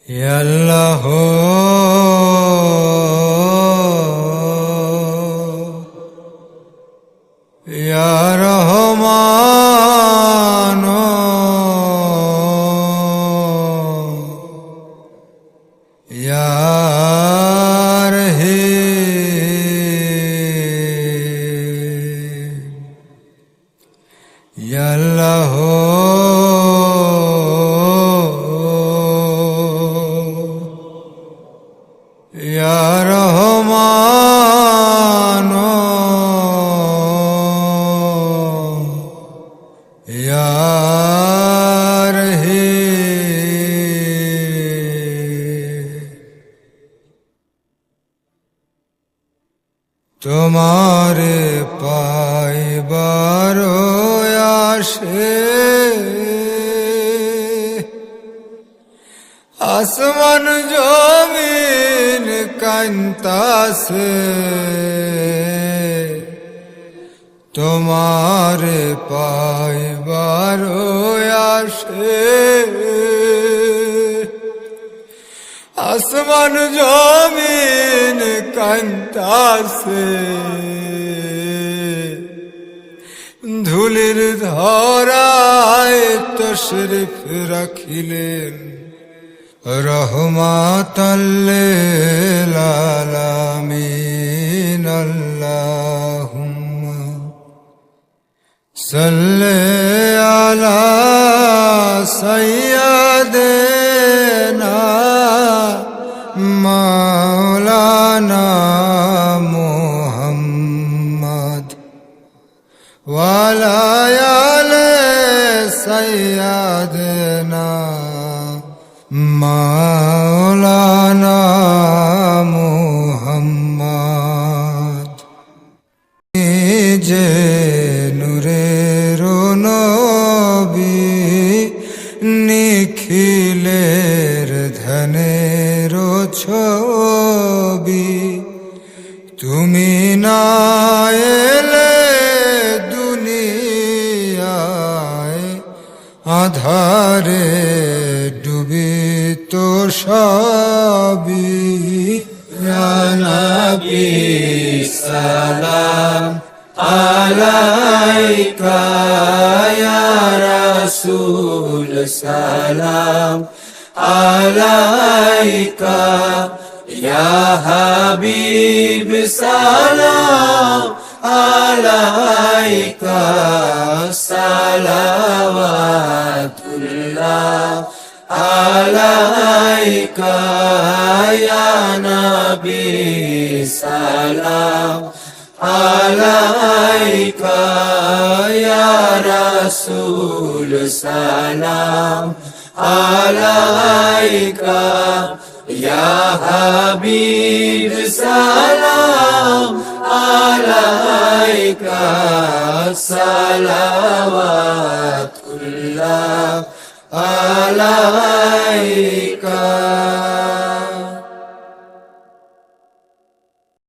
ইয়া আল্লাহ ইয়া রহমান ইয়া রহিম ইয়া আল্লাহ ইয়া রহমান ইয়া রহিম তোমারে পাইবার আসে আসমান জমিন কান্তাসে তোমারে পাইবার আসে আসমান জমিন কান্তাসে ধুলির ধরায় তশরিফ রাখিলেন রহমাতাল লিল আলামিন আল্লাহুম্মা সাল্লি আলা সাইয়্যিদিনা মাওলানা মুহাম্মদ ওয়া আলা আলি সাইয়্যিদিনা মাওলানা মুহাম্মদ যে নূরের নবী নিখিলের ধনের ছবি তুমি না এলে দুনিয়ায় আধারে ডুবিত সবই ইয়া নবী সালাম আলাইকা ইয়া রাসূল সালাম আলাইকা ইয়া হাবিব সালাম আলাইকা সালাওয়াতুল্লাহ আলাইকা ইয়া নবী সালাম আলাইকা ইয়া রাসূল সালাম আলাইকা ইয়া হাবিব সালাম আলাইকা সালাওয়াতুল্লাহ আলা